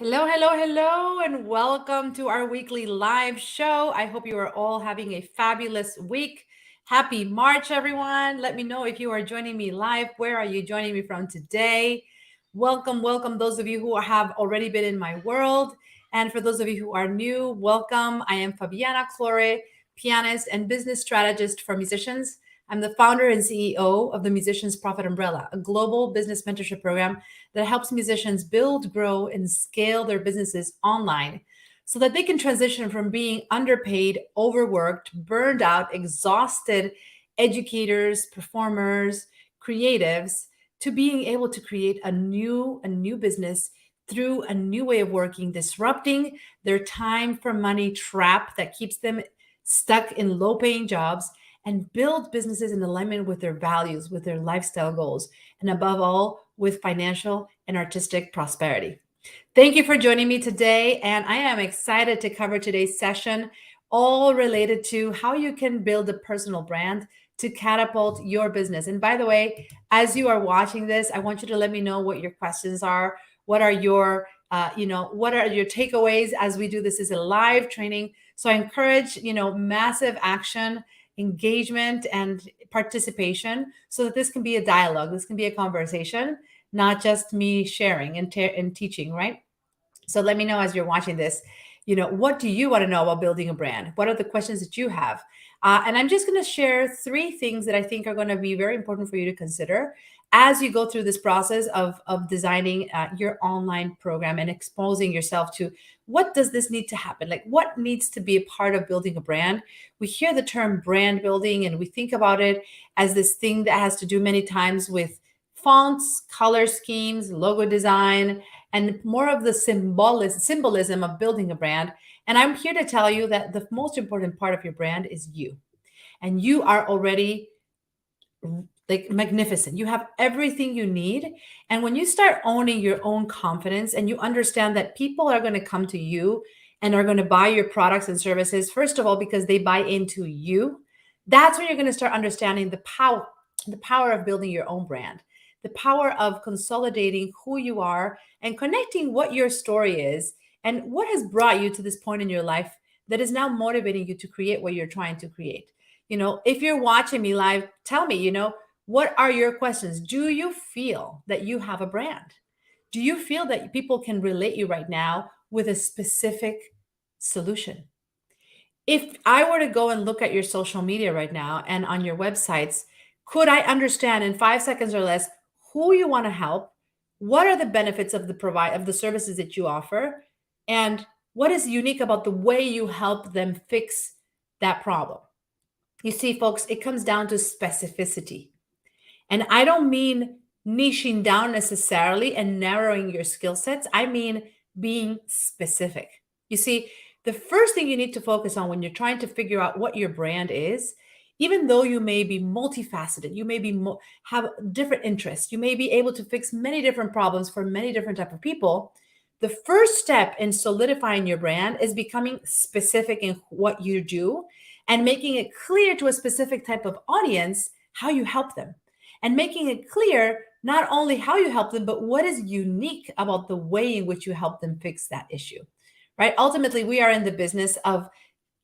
Hello, hello, hello, and welcome to our weekly live show. I hope you are all having a fabulous week. Happy March, everyone. Let me know if you are joining me live. Where are you joining me from today? Welcome, welcome, those of you who have already been in my world. And for those of you who are new, welcome. I am Fabiana Claure, pianist and business strategist for musicians. I'm the founder and CEO of the Musicians Profit Umbrella, a global business mentorship program that helps musicians build, grow, and scale their businesses online so that they can transition from being underpaid, overworked, burned out, exhausted educators, performers, creatives to being able to create a new business through a new way of working, disrupting their time for money trap that keeps them stuck in low paying jobs and build businesses in alignment with their values, with their lifestyle goals, and above all, with financial and artistic prosperity. Thank you for joining me today. And I am excited to cover today's session, all related to how you can build a personal brand to catapult your business. And by the way, as you are watching this, I want you to let me know what your questions are. What are your what are your takeaways as we do this is a live training. So I encourage, massive action, engagement, and participation so that this can be a dialogue. This can be a conversation, not just me sharing and teaching, right? So let me know as you're watching this, what do you want to know about building a brand? What are the questions that you have? And I'm just going to share three things that I think are going to be very important for you to consider as you go through this process of designing your online program and exposing yourself to what does this need to happen? Like what needs to be a part of building a brand? We hear the term brand building and we think about it as this thing that has to do many times with fonts, color schemes, logo design, and more of the symbolism of building a brand. And I'm here to tell you that the most important part of your brand is you. And you are already like magnificent. You have everything you need. And when you start owning your own confidence and you understand that people are going to come to you and are going to buy your products and services, first of all, because they buy into you, that's when you're going to start understanding the power of building your own brand, the power of consolidating who you are and connecting what your story is and what has brought you to this point in your life that is now motivating you to create what you're trying to create. If you're watching me live, tell me, what are your questions? Do you feel that you have a brand? Do you feel that people can relate you right now with a specific solution? If I were to go and look at your social media right now and on your websites, could I understand in 5 seconds or less who you want to help? What are the benefits of the services that you offer? And what is unique about the way you help them fix that problem? You see, folks, it comes down to specificity. And I don't mean niching down necessarily and narrowing your skill sets. I mean being specific. You see, the first thing you need to focus on when you're trying to figure out what your brand is, even though you may be multifaceted, you may have different interests, you may be able to fix many different problems for many different type of people. The first step in solidifying your brand is becoming specific in what you do and making it clear to a specific type of audience how you help them, and making it clear not only how you help them, but what is unique about the way in which you help them fix that issue, right? Ultimately, we are in the business of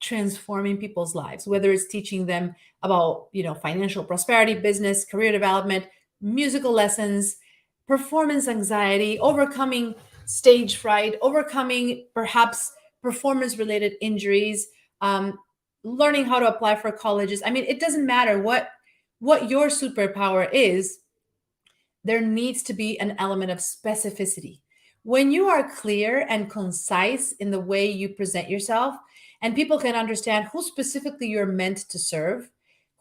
transforming people's lives, whether it's teaching them about, financial prosperity, business, career development, musical lessons, performance anxiety, overcoming stage fright, overcoming perhaps performance related injuries, learning how to apply for colleges. I mean, it doesn't matter what your superpower is, there needs to be an element of specificity. When you are clear and concise in the way you present yourself, and people can understand who specifically you're meant to serve,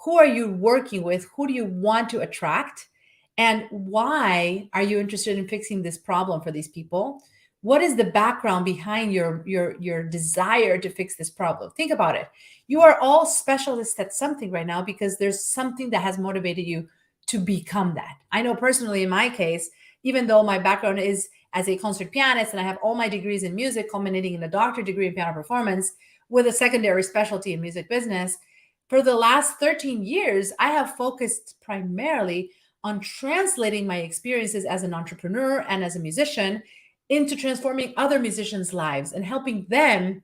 who are you working with, who do you want to attract, and why are you interested in fixing this problem for these people? What is the background behind your desire to fix this problem? Think about it. You are all specialists at something right now because there's something that has motivated you to become that. I know personally in my case, even though my background is as a concert pianist and I have all my degrees in music, culminating in a doctorate degree in piano performance with a secondary specialty in music business, for the last 13 years, I have focused primarily on translating my experiences as an entrepreneur and as a musician into transforming other musicians' lives and helping them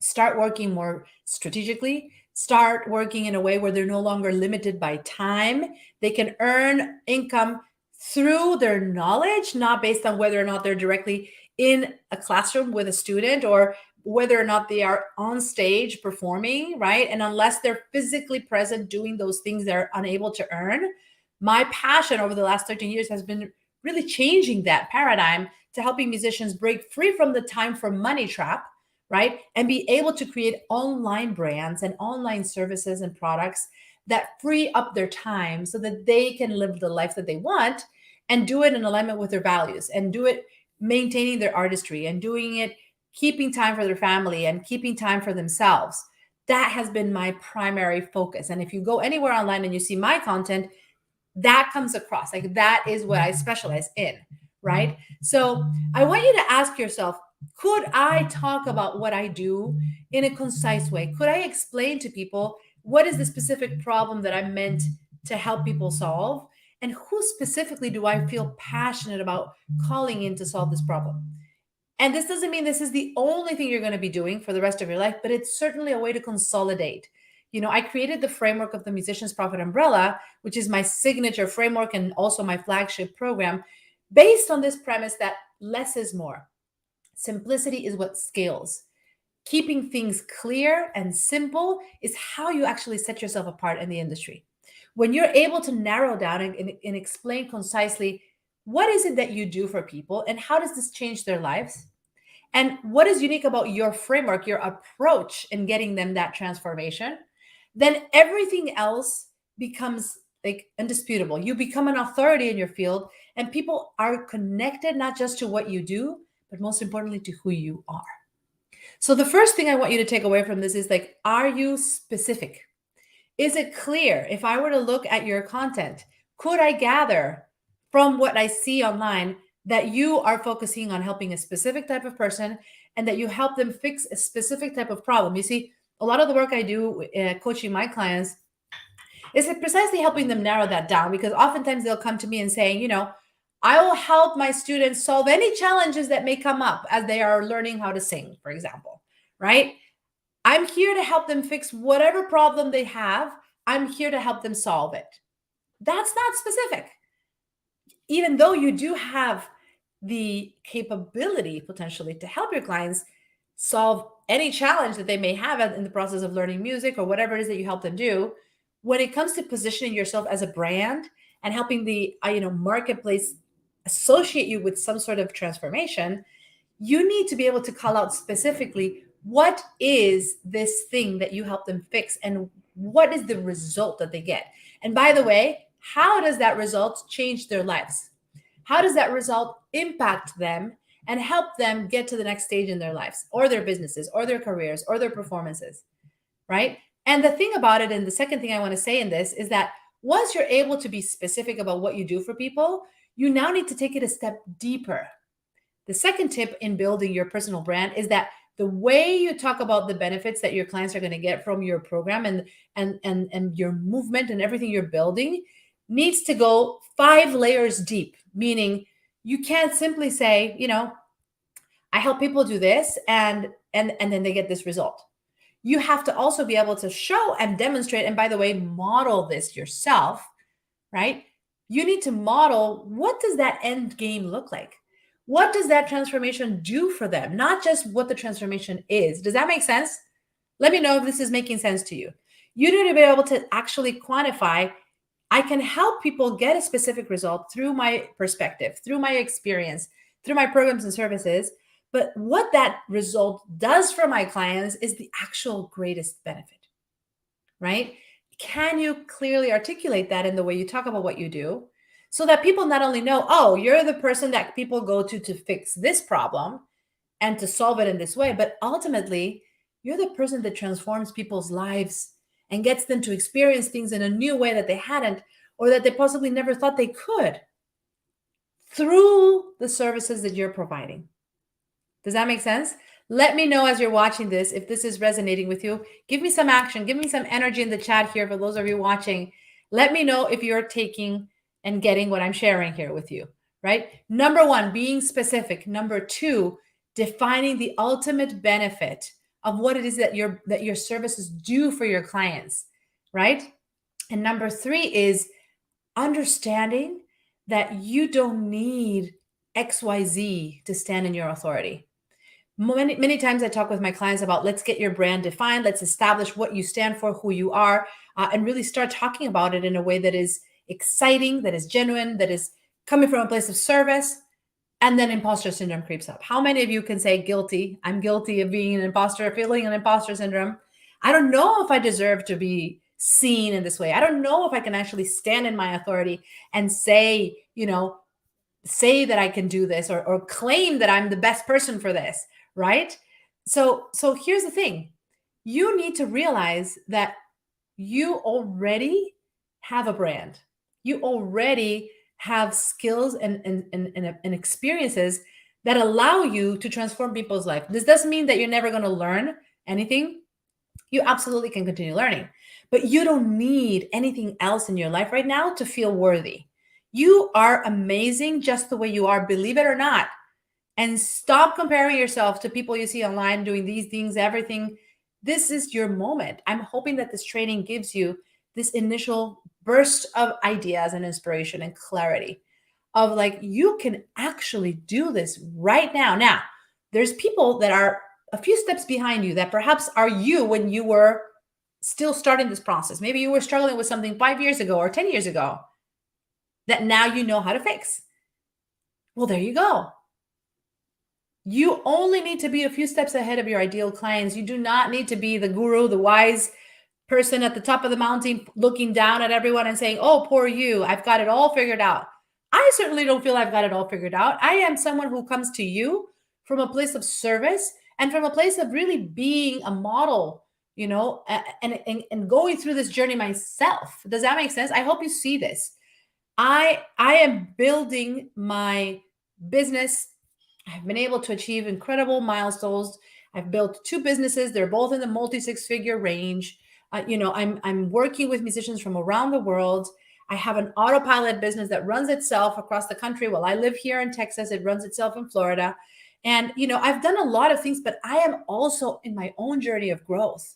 start working more strategically, start working in a way where they're no longer limited by time. They can earn income through their knowledge, not based on whether or not they're directly in a classroom with a student or whether or not they are on stage performing, right? And unless they're physically present doing those things they're unable to earn. My passion over the last 13 years has been really changing that paradigm to helping musicians break free from the time for money trap, right? And be able to create online brands and online services and products that free up their time so that they can live the life that they want and do it in alignment with their values and do it maintaining their artistry and doing it keeping time for their family and keeping time for themselves. That has been my primary focus. And if you go anywhere online and you see my content, that comes across. Like that is what I specialize in, right? So I want you to ask yourself, could I talk about what I do in a concise way? Could I explain to people what is the specific problem that I'm meant to help people solve? And who specifically do I feel passionate about calling in to solve this problem? And this doesn't mean this is the only thing you're going to be doing for the rest of your life, but it's certainly a way to consolidate. I created the framework of the Musician's Profit Umbrella, which is my signature framework and also my flagship program, based on this premise that less is more. Simplicity is what scales. Keeping things clear and simple is how you actually set yourself apart in the industry. When you're able to narrow down and explain concisely what is it that you do for people and how does this change their lives, and what is unique about your framework, your approach in getting them that transformation, then everything else becomes like indisputable. You become an authority in your field, and people are connected not just to what you do, but most importantly to who you are. So the first thing I want you to take away from this is like, are you specific? Is it clear? If I were to look at your content, could I gather from what I see online that you are focusing on helping a specific type of person and that you help them fix a specific type of problem? You see, a lot of the work I do coaching my clients is precisely helping them narrow that down, because oftentimes they'll come to me and saying, I will help my students solve any challenges that may come up as they are learning how to sing, for example, right? I'm here to help them fix whatever problem they have. I'm here to help them solve it. That's not specific. Even though you do have the capability potentially to help your clients solve any challenge that they may have in the process of learning music or whatever it is that you help them do, when it comes to positioning yourself as a brand and helping the marketplace associate you with some sort of transformation, you need to be able to call out specifically what is this thing that you help them fix and what is the result that they get. And by the way, how does that result change their lives? How does that result impact them and help them get to the next stage in their lives or their businesses or their careers or their performances, right? And the thing about it, and the second thing I want to say in this is that once you're able to be specific about what you do for people, you now need to take it a step deeper. The second tip in building your personal brand is that the way you talk about the benefits that your clients are going to get from your program and your movement and everything you're building needs to go 5 layers deep, meaning you can't simply say, I help people do this and then they get this result. You have to also be able to show and demonstrate, and by the way, model this yourself, right? You need to model, what does that end game look like? What does that transformation do for them? Not just what the transformation is. Does that make sense? Let me know if this is making sense to you. You need to be able to actually quantify, I can help people get a specific result through my perspective, through my experience, through my programs and services. But what that result does for my clients is the actual greatest benefit, right? Can you clearly articulate that in the way you talk about what you do so that people not only know, oh, you're the person that people go to fix this problem and to solve it in this way, but ultimately you're the person that transforms people's lives and gets them to experience things in a new way that they hadn't or that they possibly never thought they could through the services that you're providing. Does that make sense? Let me know as you're watching this if this is resonating with you. Give me some action. Give me some energy in the chat here for those of you watching. Let me know if you're taking and getting what I'm sharing here with you, right? Number one, being specific. Number two, defining the ultimate benefit of what it is that your services do for your clients, right? And number three is understanding that you don't need XYZ to stand in your authority. Many times I talk with my clients about, let's get your brand defined, let's establish what you stand for, who you are, and really start talking about it in a way that is exciting, that is genuine, that is coming from a place of service. And then imposter syndrome creeps up. How many of you can say guilty? I'm guilty of being an imposter, feeling an imposter syndrome. I don't know if I deserve to be seen in this way. I don't know if I can actually stand in my authority and say, say that I can do this, or claim that I'm the best person for this, right? So here's the thing. You need to realize that you already have a brand. You already have skills and experiences that allow you to transform people's life. This doesn't mean that you're never going to learn anything. You absolutely can continue learning, but you don't need anything else in your life right now to feel worthy. You are amazing just the way you are, believe it or not. And stop comparing yourself to people you see online doing these things, everything. This is your moment. I'm hoping that this training gives you this initial burst of ideas and inspiration and clarity of like, you can actually do this right now. Now, there's people that are a few steps behind you that perhaps are you when you were still starting this process. Maybe you were struggling with something 5 years ago or 10 years ago that now you know how to fix. Well, there you go. You only need to be a few steps ahead of your ideal clients. You do not need to be the guru, the wise person at the top of the mountain looking down at everyone and saying, oh, poor you, I've got it all figured out. I certainly don't feel I've got it all figured out. I am someone who comes to you from a place of service and from a place of really being a model, and going through this journey myself. Does that make sense? I hope you see this. I am building my business. I've been able to achieve incredible milestones. I've built 2 businesses. They're both in the multi-6-figure range. I'm working with musicians from around the world. I have an autopilot business that runs itself across the country. While I live here in Texas, it runs itself in Florida. And, I've done a lot of things, but I am also in my own journey of growth.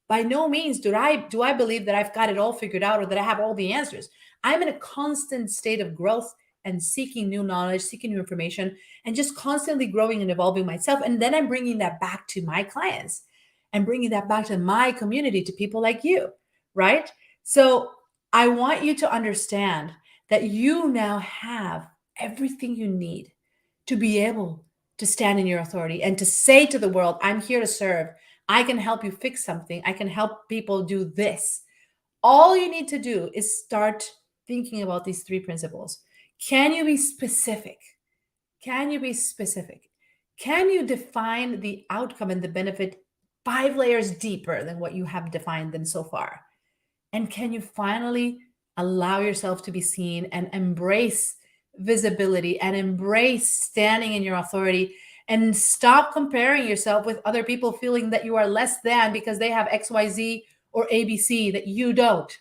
By no means do I believe that I've got it all figured out or that I have all the answers. I'm in a constant state of growth and seeking new knowledge, seeking new information, and just constantly growing and evolving myself. And then I'm bringing that back to my clients and bringing that back to my community, to people like you, right? So I want you to understand that you now have everything you need to be able to stand in your authority and to say to the world, I'm here to serve. I can help you fix something. I can help people do this. All you need to do is start thinking about these 3 principles. Can you be specific? Can you be specific? Can you define the outcome and the benefit 5 layers deeper than what you have defined them so far? And can you finally allow yourself to be seen and embrace visibility and embrace standing in your authority and stop comparing yourself with other people, feeling that you are less than because they have XYZ or ABC that you don't?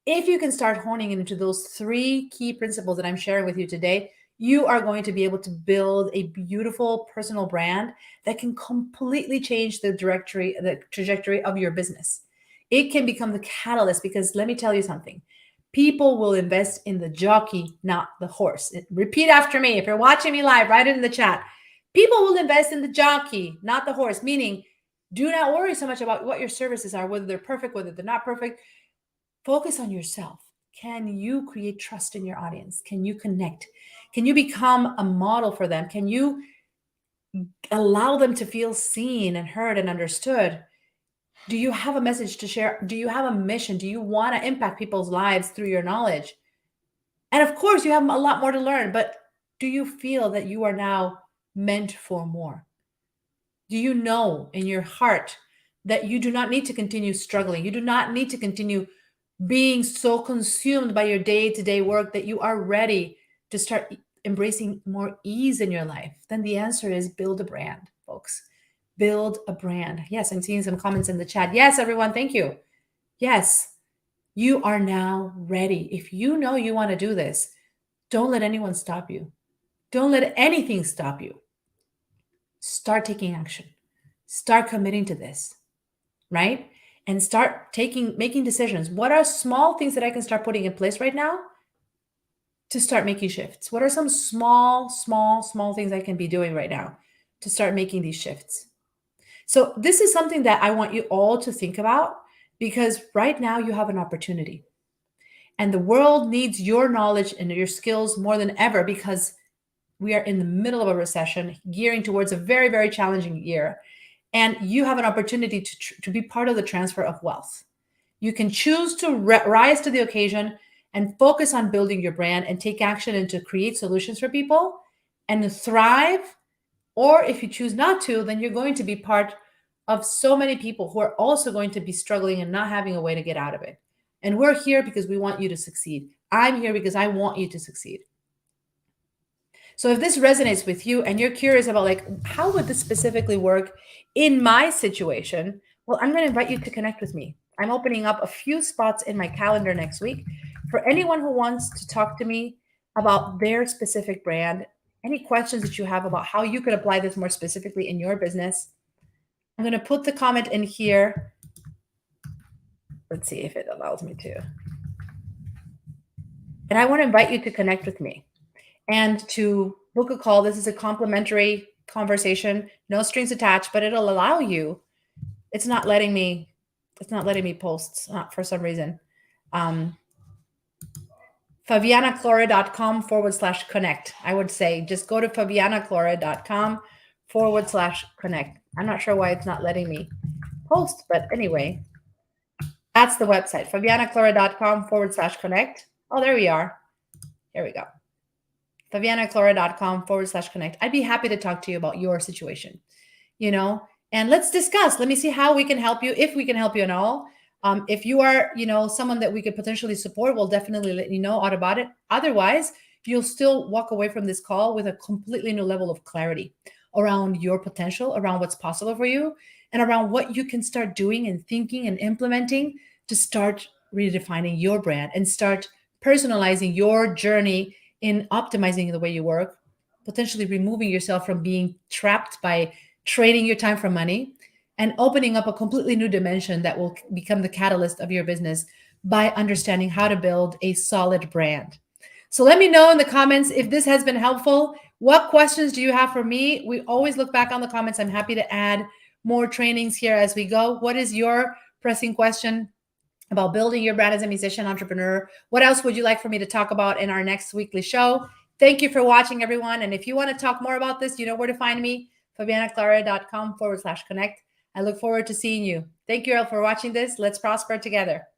If you can start honing into those 3 key principles that I'm sharing with you today, you are going to be able to build a beautiful personal brand that can completely change the trajectory of your business. It can become the catalyst, because let me tell you something. People will invest in the jockey, not the horse. Repeat after me. If you're watching me live, write it in the chat. People will invest in the jockey, not the horse, meaning do not worry so much about what your services are, whether they're perfect, whether they're not perfect. Focus on yourself. Can you create trust in your audience? Can you connect? Can you become a model for them? Can you allow them to feel seen and heard and understood? Do you have a message to share? Do you have a mission? Do you want to impact people's lives through your knowledge? And of course, you have a lot more to learn, but do you feel that you are now meant for more? Do you know in your heart that you do not need to continue struggling? You do not need to continue being so consumed by your day-to-day work that you are ready to start embracing more ease in your life? Then the answer is build a brand, folks. Build a brand. Yes, I'm seeing some comments in the chat. Yes, everyone, thank you. Yes, you are now ready. If you know you want to do this, Don't let anyone stop you. Don't let anything stop you. Start taking action. Start committing to this, right? And start making decisions. What are small things that I can start putting in place right now to start making shifts? What are some small things I can be doing right now to start making these shifts? So this is something that I want you all to think about, because right now you have an opportunity. And the world needs your knowledge and your skills more than ever, because we are in the middle of a recession, gearing towards a very, very challenging year. And you have an opportunity to be part of the transfer of wealth. You can choose to rise to the occasion and focus on building your brand and take action and to create solutions for people and thrive. Or if you choose not to, then you're going to be part of so many people who are also going to be struggling and not having a way to get out of it. And we're here because we want you to succeed. I'm here because I want you to succeed. So if this resonates with you and you're curious about like, how would this specifically work in my situation? Well, I'm going to invite you to connect with me. I'm opening up a few spots in my calendar next week for anyone who wants to talk to me about their specific brand, any questions that you have about how you could apply this more specifically in your business. I'm going to put the comment in here. Let's see if it allows me to. And I want to invite you to connect with me and to book a call. This is a complimentary conversation, no strings attached, but it'll allow you. It's not letting me post for some reason. FabianaClaure.com/connect. I would say just go to FabianaClaure.com/connect. I'm not sure why it's not letting me post, but anyway, that's the website, FabianaClaure.com/connect. Oh, there we are. Here we go. FabianaClaure.com/connect. I'd be happy to talk to you about your situation, and let's discuss. Let me see how we can help you, if we can help you at all. If you are, someone that we could potentially support, we'll definitely let you know all about it. Otherwise, you'll still walk away from this call with a completely new level of clarity around your potential, around what's possible for you, and around what you can start doing and thinking and implementing to start redefining your brand and start personalizing your journey in optimizing the way you work, potentially removing yourself from being trapped by trading your time for money, and opening up a completely new dimension that will become the catalyst of your business by understanding how to build a solid brand. So let me know in the comments if this has been helpful. What questions do you have for me? We always look back on the comments. I'm happy to add more trainings here as we go. What is your pressing question about building your brand as a musician entrepreneur? What else would you like for me to talk about in our next weekly show? Thank you for watching, everyone. And if you want to talk more about this, you know where to find me, FabianaClaure.com/connect. I look forward to seeing you. Thank you all for watching this. Let's prosper together.